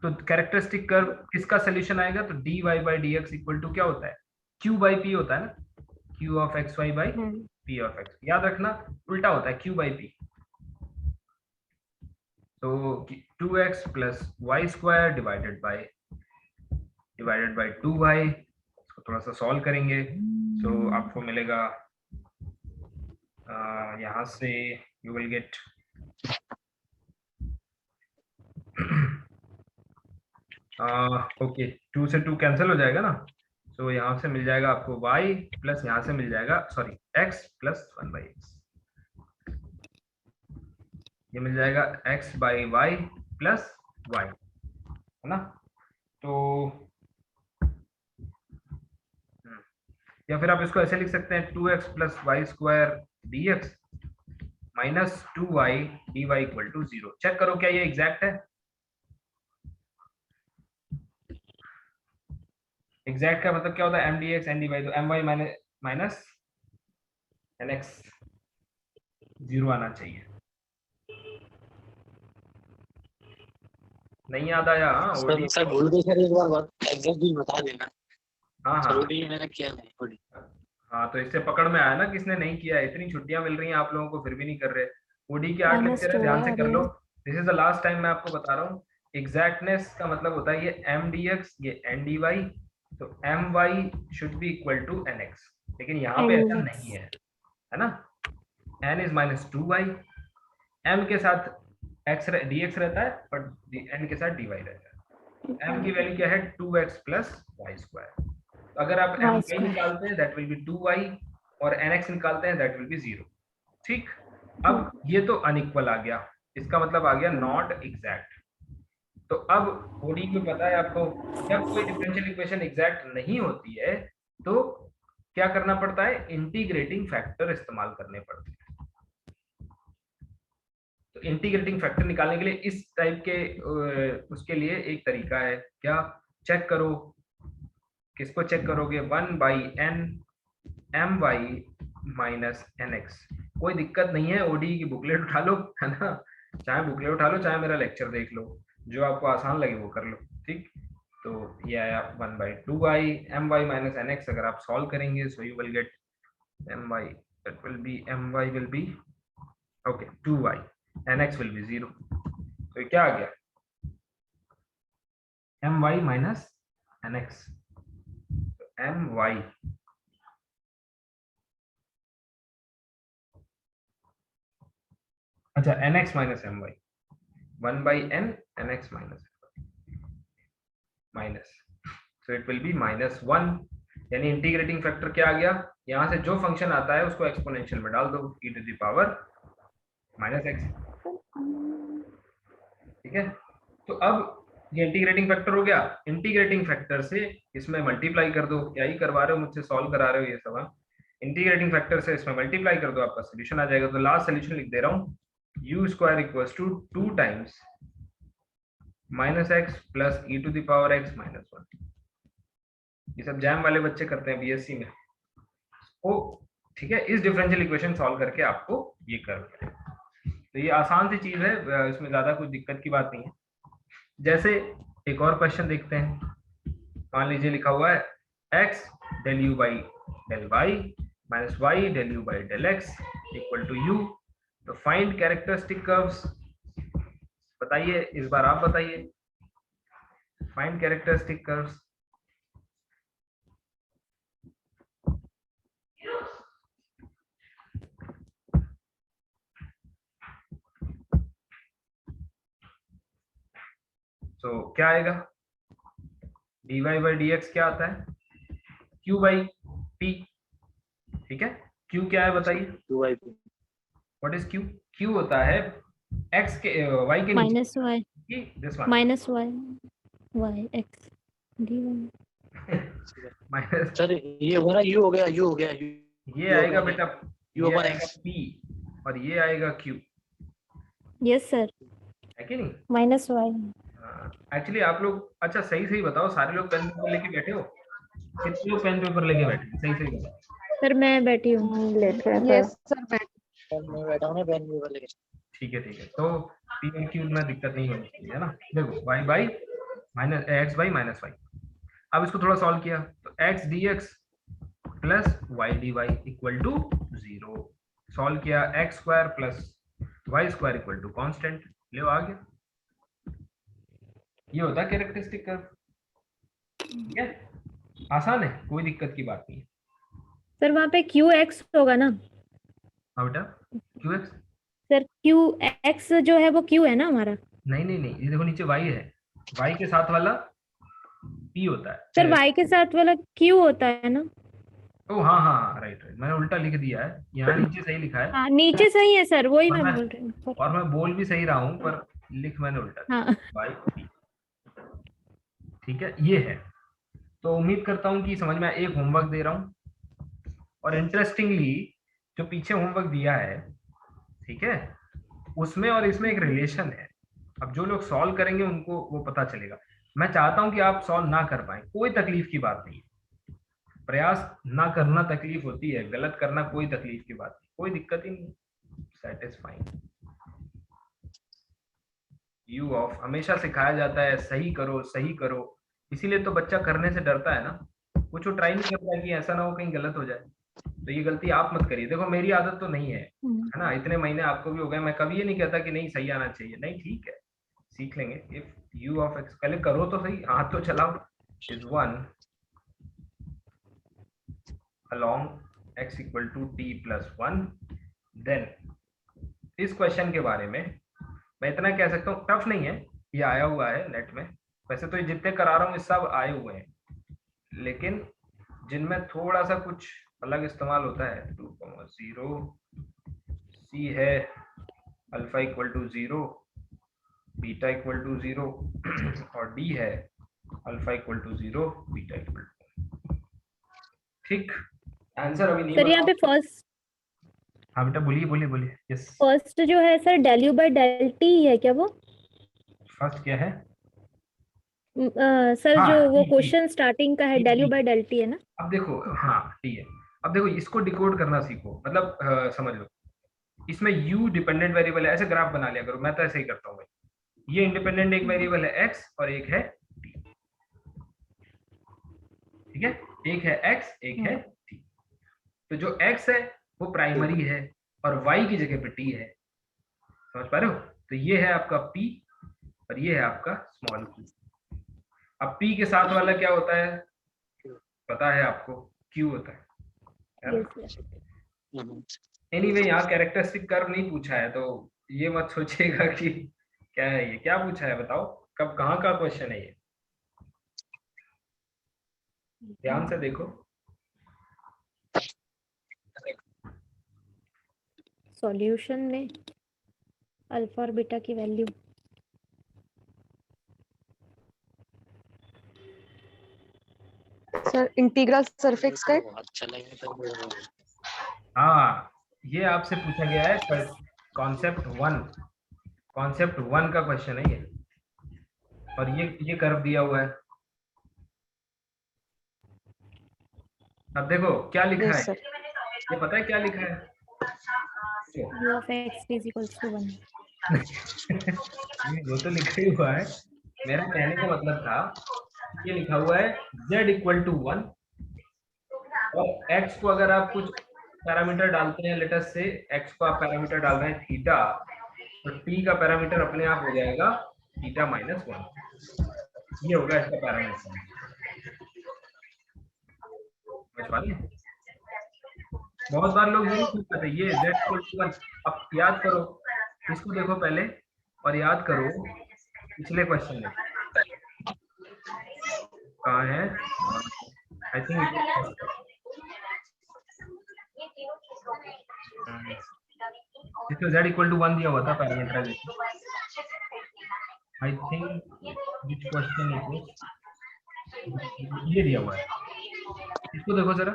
तो कैरेक्टरिस्टिक कर्व किसका सोल्यूशन आएगा, तो dy by dx equal to क्या होता है q बाई p होता है ना, q of x y by p of x। याद रखना उल्टा होता है q बाई p। तो 2x plus y square divided by 2y, इसको थोड़ा सा सॉल्व करेंगे। तो आपको मिलेगा यहाँ से यू विल गेट ओके 2 से 2 कैंसिल हो जाएगा ना, तो यहाँ से मिल जाएगा आपको y प्लस यहाँ से मिल जाएगा सॉरी x प्लस 1/x, ये मिल जाएगा x by y plus y, है ना। तो या फिर आप इसको ऐसे लिख सकते हैं 2x plus y square dx minus 2y dy equal to 0। Check करो क्या ये एग्जैक्ट है, एग्जैक्ट का मतलब क्या होता है m dx n dy, तो my माइनस nx 0 आना चाहिए। नहीं याद आया? सर भूल गए सर, एक बार बात एग्जैक्ट भी बता देना। हाँ हाँ मैंने किया नहीं। हाँ, तो इससे पकड़ में आया ना किसने नहीं किया। इतनी छुट्टियां मिल रही हैं आप लोगों को फिर भी नहीं कर रहे। ओडी के 8 लेक्चर है, ध्यान से कर लो। This is the last time मैं आपको बता रहा हूँ। एग्जैक्टनेस का मतलब होता है ये m dx ये n dy, तो my should be equal to nx, लेकिन यहाँ पे ऐसा नहीं है, है ना। n is minus 2y, m के साथ x dx रहता है और n के साथ dy रहता है। m की वैल्यू क्या है 2x प्लस वाई स्क्वायर। अगर आप my निकालते हैं दैट विल बी 2y और nx निकालते हैं दैट विल बी 0। ठीक, अब ये तो अनइक्वल आ गया, इसका मतलब आ गया नॉट एग्जैक्ट। तो अब ओडी में पता है आपको, जब कोई डिफरेंशियल इक्वेशन एग्जैक्ट नहीं होती है तो क्या करना पड़ता है, इंटीग्रेटिंग फैक्टर इस्तेमाल करने पड़ते हैं। तो इंटीग्रेटिंग फैक्टर निकालने के लिए इस टाइप के उसके लिए एक तरीका है, क्या, चेक करो। किसको चेक करोगे, 1/n my माइनस nx। कोई दिक्कत नहीं है, ओडी की बुकलेट उठा लो, है ना, चाहे बुकलेट उठा लो चाहे मेरा लेक्चर देख लो, जो आपको आसान लगे वो कर लो। ठीक, तो ये आया 1/2y my माइनस nx। अगर आप सॉल्व करेंगे so you will get my that will be my will be okay 2y, nx will be 0। तो ये क्या आ गया, my माइनस nx, my अच्छा nx minus my 1/n nx minus minus, so it will be -1। यानी integrating factor क्या आ गया, यहाँ से जो फंक्शन आता है उसको एक्सपोनेंशियल में डाल दो e to the power -x। ठीक है, तो अब ये इंटीग्रेटिंग फैक्टर हो गया। इंटीग्रेटिंग फैक्टर से इसमें मल्टीप्लाई कर दो, क्या ही करवा रहे हो मुझसे, सॉल्व करा रहे हो ये सब। इंटीग्रेटिंग फैक्टर से इसमें मल्टीप्लाई कर दो, आपका सोल्यूशन आ जाएगा। तो लास्ट सोल्यूशन लिख दे रहा हूँ, u square equals to 2 times -x plus e to the power x -1। ये सब जैम वाले बच्चे करते हैं बीएससी में। ओ ठीक है, इस डिफरेंशियल इक्वेशन सॉल्व करके आपको ये करना है। तो ये आसान सी चीज है, इसमें ज्यादा कुछ दिक्कत की बात नहीं है। जैसे एक और क्वेश्चन देखते हैं, मान लीजिए लिखा हुआ है x del u by del y minus y del u by del x equal to u। तो फाइंड कैरेक्टरिस्टिक कर्व्स, बताइए इस बार आप बताइए, फाइंड कैरेक्टरिस्टिक कर्व्स। तो क्या आएगा, dy by dx क्या आता है, q by p। ठीक है, q क्या है बताइए, 2y p। What is q, Q होता है x के y के नीचे minus y this one minus y y x d minus sir ये होगा ना, यू हो गया, यू हो गया, ये आएगा बेटा, यू ये ओवर आएगा एक्स। P और ये आएगा Q, यस सर है कि नहीं? माइनस वाई एक्चुअली आप लोग अच्छा सही सही बताओ, सारे लोग पेन पेपर लेके बैठे हो? कितने लोग पेन पेपर लेके बैठे हैं? सही सही बताओ। सर मैं बैठी हूँ लेट रहे हैं यस सर। सर बैठ मैं बैठा हूँ ना पेन पेपर लेके। ठीक है, तो P और Q में दिक्कत नहीं होनी चाहिए, है ना? देखो y by minus x by minus y. अब इसको थोड़ा सॉल्व किया तो x dx plus y dy equal to 0। Solve किया x स्क्वायर प्लस y स्क्वायर इक्वल टू कांस्टेंट, ले आ गया। ये होता है कैरेक्टरिस्टिक कर्व, ठीक है, आसान है, कोई दिक्कत की बात नहीं है। सर वहाँ पे क्यू एक्स होगा ना? हाँ बेटा, qx सर क्यू एक्स जो है वो क्यू है ना हमारा? नहीं, ये देखो नीचे y है, y के साथ वाला p होता है। सर वाई के साथ वाला क्यू होता है ना? ओ हाँ, राइट, मैंने उल्टा लिख दिया है, यहाँ नीचे सही लिखा है। हाँ नीचे सही है सर, वही और मैं मैं बोल रही हूँ। और मैं बोल भी सही रहा हूँ, पर लिख मैंने उल्टा दिया, हाँ बाई p, ठीक है, ये है। तो उम्मीद करता हूँ कि समझ में आया। एक होमवर्क दे रहा हूँ और इंटरेस्टिंगली जो पीछे होमवर्क दिया है, ठीक है, उसमें और इसमें एक रिलेशन है। अब जो लोग सॉल्व करेंगे उनको वो पता चलेगा। मैं चाहता हूं कि आप सॉल्व ना कर पाए, कोई तकलीफ की बात नहीं है। प्रयास ना करना तकलीफ होती है, गलत करना कोई तकलीफ की बात नहीं, कोई दिक्कत ही नहीं, सेटिस्फाइंग। यू ऑफ हमेशा सिखाया जाता है सही करो सही करो, इसीलिए तो बच्चा करने से डरता है ना, कुछ वो ट्राई नहीं करता है कि ऐसा ना हो कहीं गलत हो जाए। तो ये गलती आप मत करिए। देखो मेरी आदत तो नहीं है ना, इतने महीने आपको भी हो गए, मैं कभी ये नहीं कहता कि नहीं सही आना चाहिए, नहीं, ठीक है, सीख लेंगे। इफ यू ऑफ एक्स, पहले करो तो सही, हाथ तो चलाओ। इज 1 along x equal to t plus 1, then इस क्वेश्चन के बारे में मैं इतना कह सकता हूँ, टफ नहीं है, ये आया हुआ है नेट में, वैसे तो ये जितने करा रहा हूँ ये सब आए हुए हैं, लेकिन जिनमें थोड़ा सा कुछ अलग इस्तेमाल होता है। 2,0 सी है alpha equal to 0, beta equal to 0 और डी है alpha equal to 0, beta equal to, ठीक। आंसर अभी नहीं सर यहाँ पे फर्स्ट हाँ बेटा बोलिए। यस, फर्स्ट जो है sir del u by del t है क्या वो? फर्स्ट क्या है? सर हाँ, जो वो टी, क्वेश्चन स्टार्टिंग का है del u by del t है ना? अब देखो, हाँ टी है। अब देखो इसको डिकोड करना सीखो, मतलब समझ लो, इसमें u डिपेंडेंट वेरिएबल है, ऐसे ग्राफ बना लिया करो, मैं तो ऐसे ही करता हूँ भाई। ये इंडिपेंडेंट एक वेरिएबल है x और एक है t, ठीक है, एक है x एक है t। तो जो x है वो प्राइमरी है और y की जगह पे t है, समझ पा रहे हो? तो ये है आपका p और ये है आपका स्मॉल q। अब p के साथ वाला क्या होता है पता है आपको? q होता है। एनीवे यहाँ कैरेक्टरिस्टिक कर्व नहीं पूछा है, तो ये मत सोचिएगा कि क्या है ये, क्या पूछा है बताओ, कब कहाँ का क्वेश्चन है ये, ध्यान से देखो। सॉल्यूशन में अल्फा और बीटा की वैल्यू सर इंटीग्रल सरफेक्स का अच्छा लगेगा। हाँ, ये आपसे पूछा गया है कॉन्सेप्ट 1 का क्वेश्चन है ये, और ये कर्व दिया हुआ है। अब देखो क्या लिखा है, ये पता है क्या लिखा है? u of x is equals to 1। वो तो लिखा ही हुआ है, मेरा कहने का मतलब था ये लिखा हुआ है z इक्वल टू 1 और x को अगर आप कुछ पैरामीटर डालते हैं, लेटर से x को आप पैरामीटर डाल रहे हैं थीटा, तो t का पैरामीटर अपने आप हो जाएगा थीटा माइनस 1, ये होगा इसका पैरामीटर, समझ पा रहे हैं? बहुत बार लोग ये नहीं पूछ पाते, ये z इक्वल टू 1। अब याद करो इसको, देखो पहले और याद करो पिछले क्वेश्चन में कहाँ है, आई थिंक इसमें z इक्वल टू 1 दिया हुआ था parameterisation. I think which question it was, ये दिया हुआ है, इसको देखो जरा।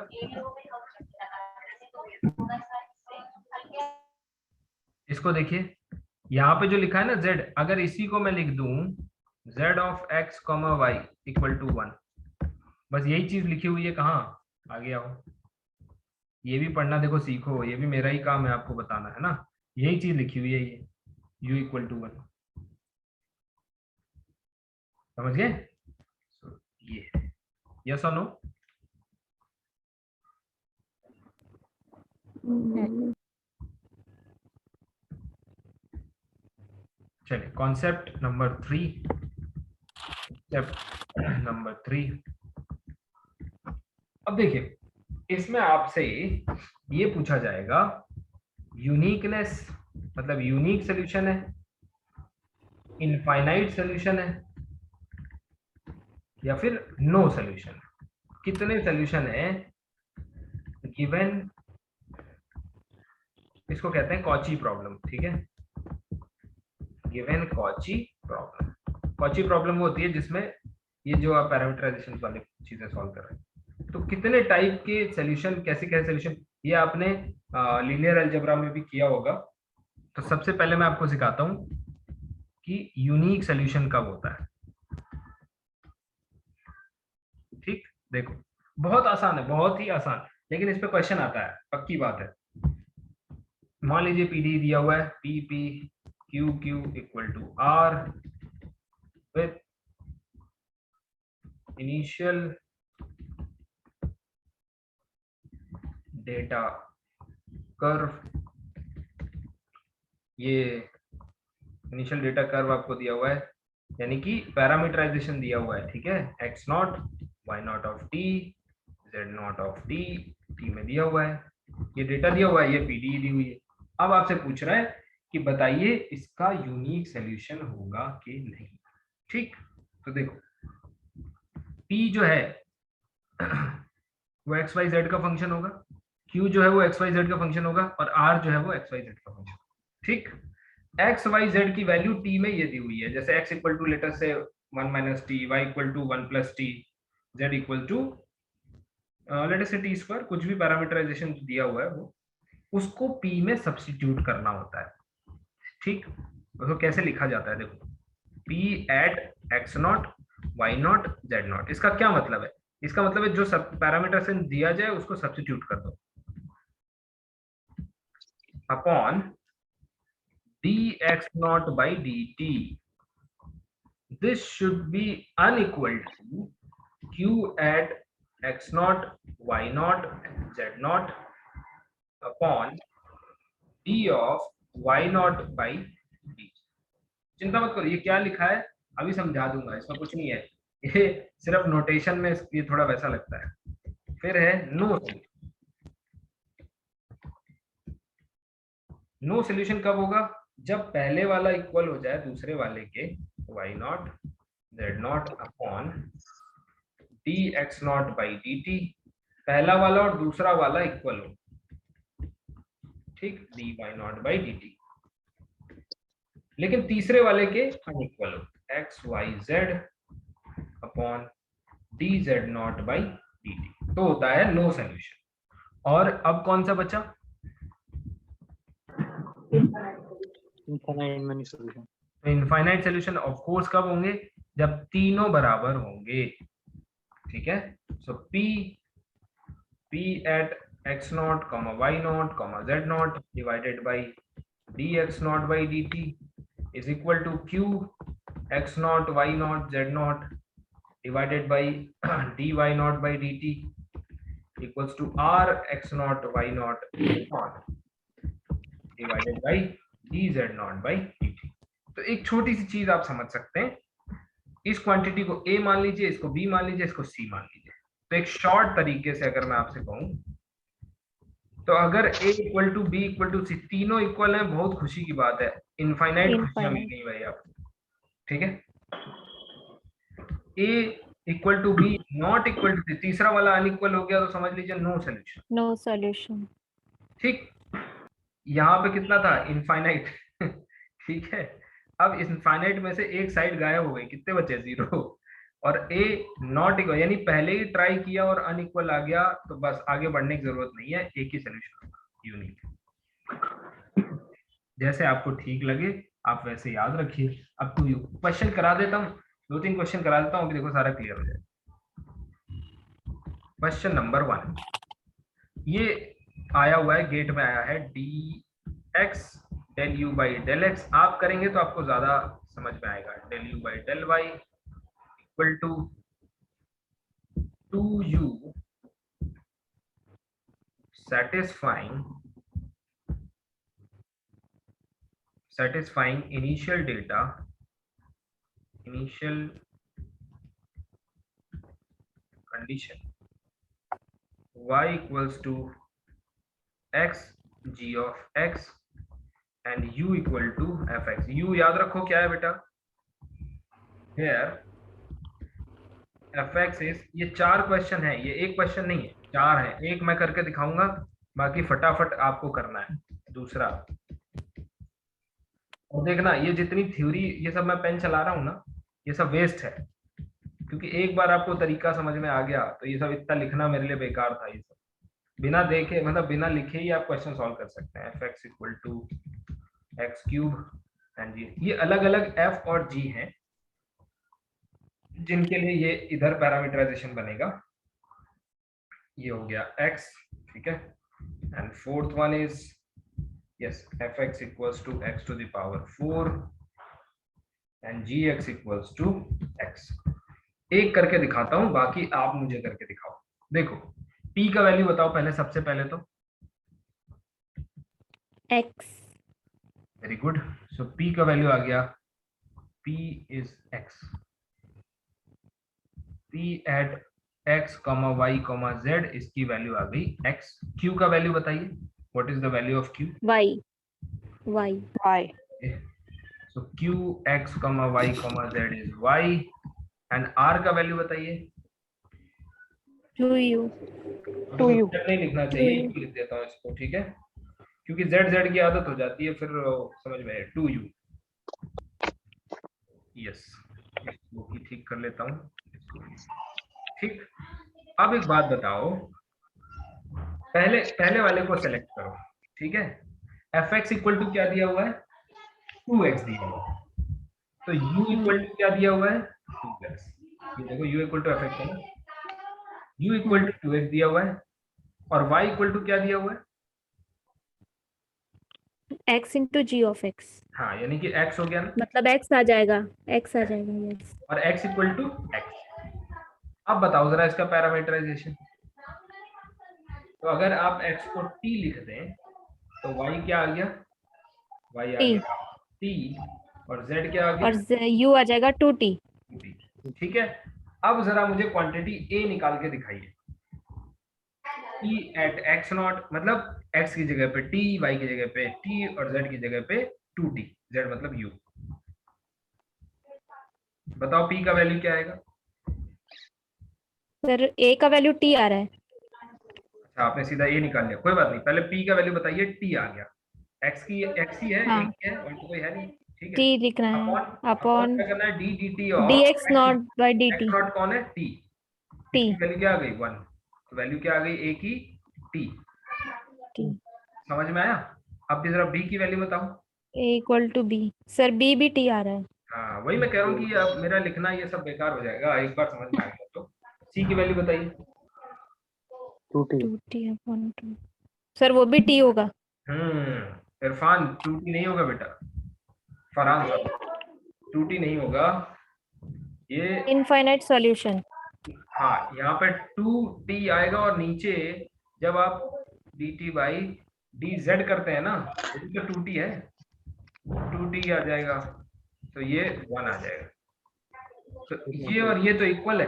इसको देखिए, यहाँ पे जो लिखा है ना z, अगर इसी को मैं लिख दूं z of x, y equal to 1, बस यही चीज लिखी हुई है। कहाँ आगे आओ, ये भी पढ़ना देखो सीखो, ये भी मेरा ही काम है आपको बताना, है ना। यही चीज लिखी हुई है ये u इक्वल टू 1, समझ गए। ये यस और नो। चलिए कॉन्सेप्ट नंबर 3, नंबर 3। अब देखिए, इसमें आपसे ये पूछा जाएगा यूनिकनेस, मतलब यूनिक सॉल्यूशन है, इनफाइनाइट सॉल्यूशन है, या फिर नो सॉल्यूशन। कितने सॉल्यूशन है गिवन, इसको कहते हैं कॉची प्रॉब्लम, ठीक है। Given Cauchy problem, Cauchy problem वो होती है जिसमें ये जो आप पैरामीटराइजेशन वाली चीजें सॉल्व कर रहे हैं। तो कितने टाइप के सॉल्यूशन, कैसे कैसे सॉल्यूशन, ये आपने लीनियर अलजेब्रा में भी किया होगा। तो सबसे पहले मैं आपको सिखाता हूं कि यूनिक सॉल्यूशन कब होता है। ठीक, देखो बहुत आसान है, बहुत ही आसान, लेकिन इस पे क्वेश्चन आता है, पक्की बात है। मान लीजिए पीडी दिया हुआ है, p p q q equal to r with initial data curve. ये इनिशियल डेटा कर्व आपको दिया हुआ है, यानी कि पैरामीटराइजेशन दिया हुआ है, ठीक है। X not, y not of t, z not of t, t में दिया हुआ है, ये डेटा दिया हुआ है, ये पीडी दी हुई है। अब आपसे पूछ रहा है कि बताइए इसका यूनिक सॉल्यूशन होगा कि नहीं। ठीक, तो देखो p जो है वो एक्स वाई जेड का फंक्शन होगा, q जो है वो एक्स वाई जेड का फंक्शन होगा, और r जो है वो एक्स वाई जेड का फंक्शन। ठीक, एक्स वाई जेड की वैल्यू t में ये दी हुई है, जैसे x इक्वल टू लेटर से 1 minus t, y equal to 1 plus t, z equal to लेटर से टी स्क्वायर, कुछ भी पैरामीटराइजेशन दिया हुआ है वो, उसको p में सब्स्टिट्यूट करना होता है। ठीक, उसको कैसे लिखा जाता है, देखो p at x not, y not, z not. इसका क्या मतलब है, इसका मतलब है जो सब पैरामीटर से दिया जाए उसको सब्स्टिट्यूट कर दो upon dx not by dt। This should be unequal to q at x not, y not, z not upon d of y not by dt। चिंता मत करो, ये क्या लिखा है अभी समझा दूंगा, इसमें कुछ नहीं है, ये सिर्फ नोटेशन में ये थोड़ा वैसा लगता है। फिर है नो, नो सॉल्यूशन कब होगा, जब पहले वाला इक्वल हो जाए दूसरे वाले के y not, z not upon dx not by dt, पहला वाला और दूसरा वाला इक्वल हो, ठीक, dy नॉट बाई dt, लेकिन तीसरे वाले के अनइक्वल हो, x y z upon d z not by d t, तो होता है नो सॉल्यूशन। और अब कौन सा बचा, इनफाइनाइट सॉल्यूशन। ऑफ कोर्स कब होंगे, जब तीनों बराबर होंगे, ठीक है। So p at x not, y not, z not divided by dx not by dt is equal to q x naught, y naught, z naught divided by dy naught by dt equals to r x naught, y naught, z naught divided by dz naught by dt। तो एक छोटी सी चीज आप समझ सकते हैं, इस quantity को a मान लीजिए, इसको b मान लीजिए, इसको c मान लीजिए। तो एक शॉर्ट तरीके से अगर मैं आपसे कहूं, तो अगर a equal to b equal to c तीनों इक्वल है, बहुत खुशी की बात है, इनफाइनाइट खुशियां मिल गई भाई आपको, ठीक है। a equal to b not equal to c, तीसरा वाला अनइक्वल हो गया, तो समझ लीजिए नो सॉल्यूशन, नो सॉल्यूशन। ठीक। यहाँ पे कितना था, इनफाइनाइट। ठीक है, अब इनफाइनाइट में से एक साइड गायब हो गई, कितने बचे, 0। और ए नॉट इक्वल, यानी पहले ही ट्राई किया और अनइक्वल आ गया, तो बस आगे बढ़ने की जरूरत नहीं है, एक ही सोल्यूशन होगा, यूनिक। जैसे आपको ठीक लगे आप वैसे याद रखिए। अब टू यू क्वेश्चन करा देता हूँ, 2-3 क्वेश्चन करा देता हूँ, देखो सारा क्लियर हो जाए। क्वेश्चन नंबर 1, ये आया हुआ है, गेट में आया है, dx del u by del x। आप करेंगे तो आपको ज्यादा समझ में आएगा। del u by del y equal to 2u satisfying initial data, initial condition y equals to x g of x and u equal to fx। u याद रखो क्या है बेटा, here fx is, ये 4 क्वेश्चन है, ये एक क्वेश्चन नहीं है, 4 है, एक मैं करके दिखाऊंगा, बाकी फटाफट आपको करना है। दूसरा, और देखना ये जितनी थ्योरी, ये सब मैं पेन चला रहा हूँ ना, ये सब वेस्ट है, क्योंकि एक बार आपको तरीका समझ में आ गया तो ये सब इतना लिखना मेरे लिए बेकार था। ये सब बिना देखे, मतलब बिना लिखे ही आप क्वेश्चन सॉल्व कर सकते हैं। fx equal to X cube and G, ये अलग अलग f और g हैं जिनके लिए ये इधर पैरामीटराइजेशन बनेगा। ये हो गया x, ठीक है, and fourth one is yes fx equals to x to the power 4 and gx equals to x। एक करके दिखाता हूं, बाकी आप मुझे करके दिखाओ। देखो p का वैल्यू बताओ पहले, सबसे पहले तो x। Very good, so p का वैल्यू आ गया, p is x, p at x, y, z, इसकी वैल्यू आ गई x। q का वैल्यू बताइए, what is the value of q? y। So q x, y, z is y and r का value बताइए। 2u। नहीं लिखना चाहिए, लिख देता हूँ इसको, ठीक है, क्योंकि z की आदत हो जाती है फिर समझ में। 2u, यस, इसको भी ठीक कर लेता हूँ, ठीक। अब एक बात बताओ, पहले वाले को सेलेक्ट करो, ठीक है। fx इक्वल टू क्या दिया हुआ है, 2x दिया हुआ है, तो u इक्वल टू क्या दिया हुआ है, 2x। ये देखो u इक्वल टू fx है ना, u इक्वल टू 2x दिया हुआ है, और y इक्वल टू क्या दिया हुआ है, x into g of x। हाँ, यानी कि x हो गया ना, मतलब x आ जाएगा, yes। और x इक्वल टू x। अब बताओ जरा इसका पैरामीटराइजेशन। तो अगर आप x को t लिख दें तो y क्या आ गया, y आ गया t, और z क्या आ गया, और u आ जाएगा 2t। ठीक है। अब जरा मुझे क्वांटिटी a निकाल के दिखाइए। t एट x नॉट, मतलब x की जगह पे t, y की जगह पे t और z की जगह पे 2t, z मतलब u। बताओ p का वैल्यू क्या आएगा? सर a का वैल्यू t आ रहा है। अच्छा, आपने सीधा a निकाल लिया, कोई बात नहीं, पहले p का वैल्यू बताइए। t आ गया, x ही है, हाँ। एक है और तो कोई है नहीं, ठीक है। t लिखना है अपॉन क्या करना है, d dt और dx not by dt। x not कौन है, t, t वैल्यू क्या आ गई, 1, तो वैल्यू क्या आ गई a की, t। समझ में आया? अब जरा b की वैल्यू बताओ। a equal to b। Sir b भी t आ रहा है। हाँ, वही मैं कह रहा हूँ कि अब मेरा लिखना ये सब बेकार हो जाएगा, एक बार समझ में आ गया तो। c की वैल्यू बताइए। 2t upon 2। सर वो भी t होगा। इरफान 2t नहीं होगा बेटा, फरहान 2t नहीं होगा, ये इनफाइनाइट सॉल्यूशन। हाँ, यहाँ पे 2t आएगा, और नीचे जब आप dt by dz करते हैं ना, तो 2t है, 2t आ जाएगा, तो ये 1 आ जाएगा। तो ये और ये तो इक्वल है,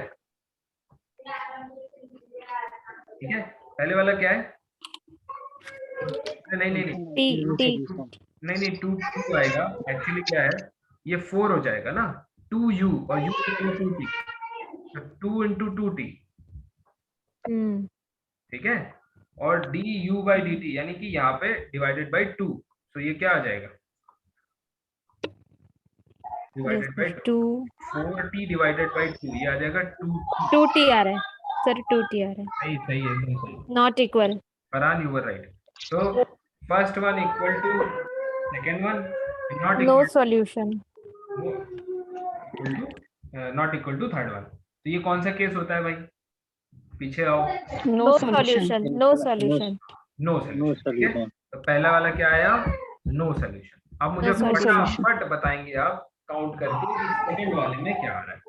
ठीक है। पहले वाला क्या है, नहीं t 2 आएगा, एक्चुअली क्या है, ये 4 हो जाएगा ना, 2u और u 2t, तो 2 into 2t, ठीक है। और du by dt यानी कि यहाँ पे डिवाइडेड बाय 2, तो ये क्या आ जाएगा divided by 2, 4t divided by 2, ये आ जाएगा 2t आ रहा है सर, 2t आ रहा है, सही सही है, एकदम सही not equal. Farhan, you were right. तो first one equal to second one, not no equal solution. Not equal to third one. तो ये कौन सा केस होता है भाई, पीछे आओ। No solution, no solution. No solution, तो पहला वाला क्या आया, नो सॉल्यूशन। अब मुझे No solution. फटाफट बताएंगे आप काउंट करके कि सेकंड वाले में क्या आ रहा है।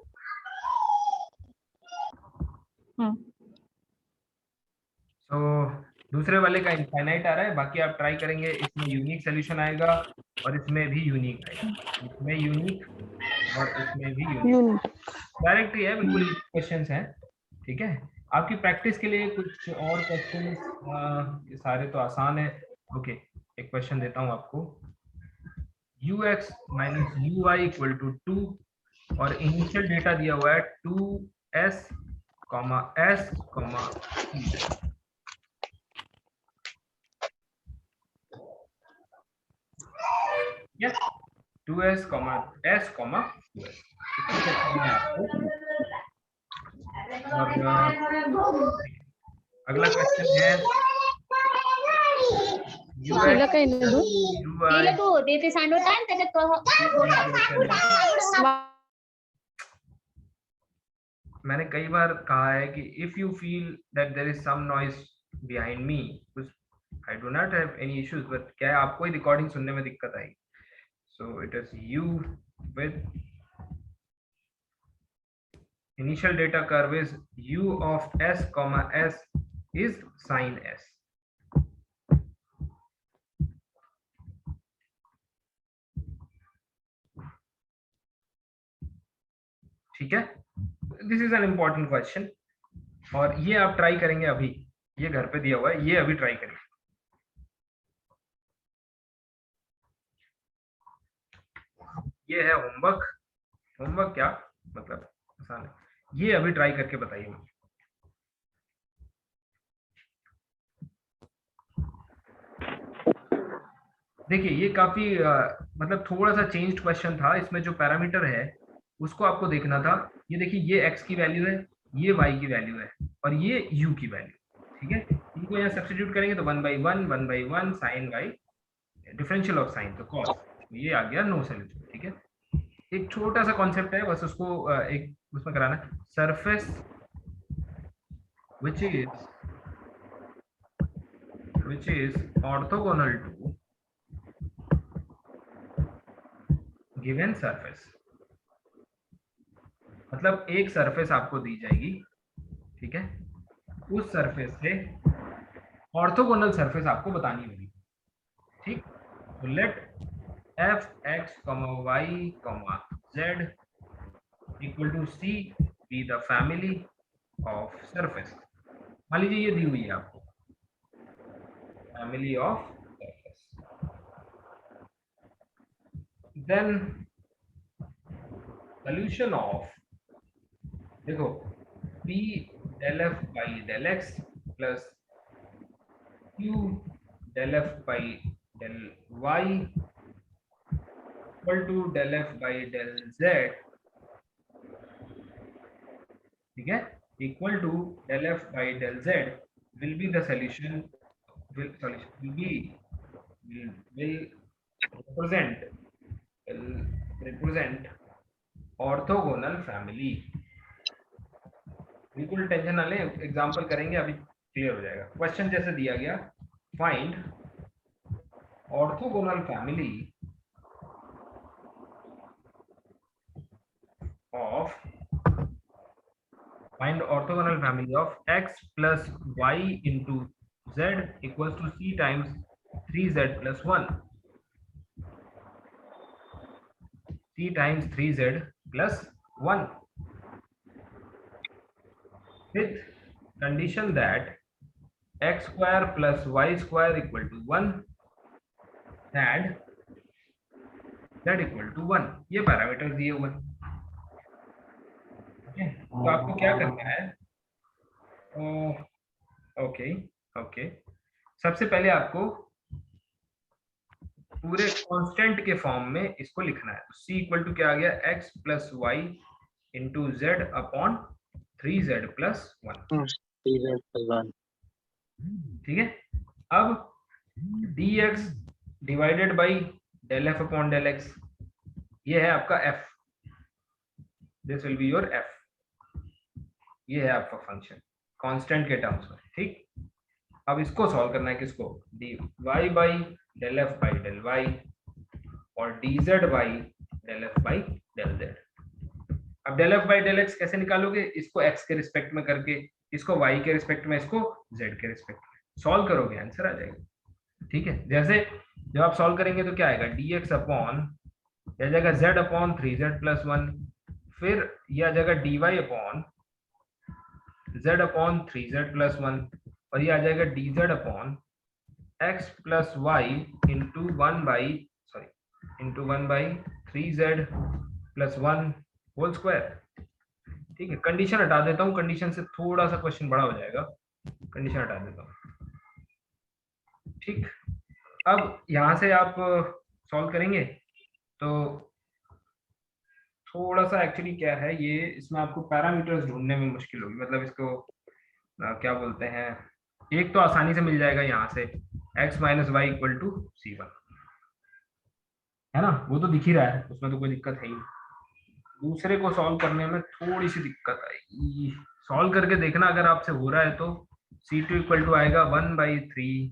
तो दूसरे वाले का इनफाइनाइट आ रहा है, बाकी आप ट्राई करेंगे, इसमें यूनिक सॉल्यूशन आएगा और इसमें भी यूनिक आएगा, इसमें यूनिक और इसमें भी यूनिक। डायरेक्ट ही है, बिल्कुल क्वेश्चंस हैं, ठीक है। आपकी प्रैक्टिस के लिए कुछ और क्वेश्चन, सारे तो आसान है। ओके, एक क्वेश्चन देता हूं आपको, ux minus uy equal to 2 और इनिशियल डेटा दिया हुआ है 2s, s, yes, 2s, s, 2s। अगला क्वेश्चन है मैंने कई बार कहा है कि if you feel that there is some noise behind me, I do not have any issues, but क्या है आपको ही रिकॉर्डिंग सुनने में दिक्कत आएगी। So it is you with initial data curve is u of s comma s is sin s। ठीक है, this is an important question और ये आप ट्राई करेंगे अभी, ये घर पे दिया हुआ है, ये अभी ट्राई करेंगे। ये है होमवर्क, होमवर्क क्या मतलब आसान है, ये अभी ट्राई करके बताइए मुझे। देखिए ये काफी मतलब थोड़ा सा चेंज्ड क्वेश्चन था, इसमें जो पैरामीटर है उसको आपको देखना था। ये देखिए ये x की वैल्यू है, ये y की वैल्यू है और ये u की वैल्यू, ठीक है। इनको यहाँ सब्स्टिट्यूट करेंगे तो 1/1 sin y, differential of sine तो cos, ये आ गया नो सॉल्यूशन, ठीक है। एक छोटा सा कॉन्सेप्ट है, बस उसको एक उसमें कराना है, surface which is orthogonal to given surface, मतलब एक सरफेस आपको दी जाएगी, ठीक है, उस सरफेस से ऑर्थोगोनल सरफेस आपको बतानी होगी, ठीक। तो let f x, y, z equal to c be the family of surface. मान लीजिए ये दी हुई है आपको family of surface, then solution of, देखो p del f by del x plus q del f by del y equal to del f by del z, ठीक है, equal to del f by del z will be the solution, will represent orthogonal family. बिल्कुल tension ना ले, example करेंगे अभी clear हो जाएगा। Question जैसे दिया गया, find orthogonal family of, find orthogonal family of x plus y into z equals to c times 3z plus 1, c times 3z plus 1 with condition that x square plus y square equal to 1 and z equal to 1, ये parameter दिए हुए हैं, तो आपको क्या करना है, okay okay, सबसे पहले आपको पूरे कांस्टेंट के फॉर्म में इसको लिखना है। तो c इक्वल टू क्या आ गया, x plus y into z upon 3z plus 1। ठीक है, अब dx divided by del f upon del x, ये है आपका f, this will be your f, ये है आपका फंक्शन कांस्टेंट के टर्म्स में। ठीक, अब इसको सॉल्व करना है, किसको, dy by del f by del y और dz by del f by del z। अब del f by del x कैसे निकालोगे, इसको x के रिस्पेक्ट में करके, इसको y के रिस्पेक्ट में, इसको z के रिस्पेक्ट में सॉल्व करोगे, आंसर आ जाएगा। ठीक है, जैसे जब आप सॉल्व करेंगे तो क्या आएगा, dx अपॉन, यह आ जाएगा z अपॉन 3z प्लस 1, फिर यह आ जाएगा dy upon z upon 3z plus 1, और ये आ जाएगा dz upon x plus y into 1 by 3z plus 1 whole square. ठीक है, कंडीशन हटा देता हूँ, कंडीशन से थोड़ा सा क्वेश्चन बड़ा हो जाएगा, कंडीशन हटा देता हूँ। ठीक, अब यहाँ से आप सॉल्व करेंगे तो थोड़ा सा एक्चुअली क्या है ये, इसमें आपको पैरामीटर्स ढूंढने में मुश्किल होगी, मतलब इसको क्या बोलते हैं, एक तो आसानी से मिल जाएगा यहाँ से x minus y equal to C1, है ना, वो तो दिख ही रहा है, उसमें तो कोई दिक्कत है ही। दूसरे को सॉल्व करने में थोड़ी सी दिक्कत आएगी, सॉल्व करके देखना अगर आपसे हो रहा है तो C2 इक्वल टू आएगा 1/3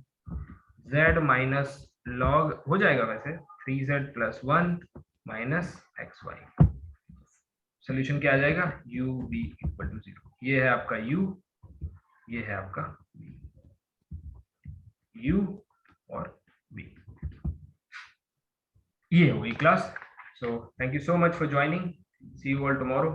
z माइनस लॉग, हो जाएगा वैसे 3z plus 1 minus xy। Solution क्या आ जाएगा, u b इक्वल टू 0। ये है आपका u, ये है आपका v, u और v। ये होगी class. So thank you so much for joining, see you all tomorrow.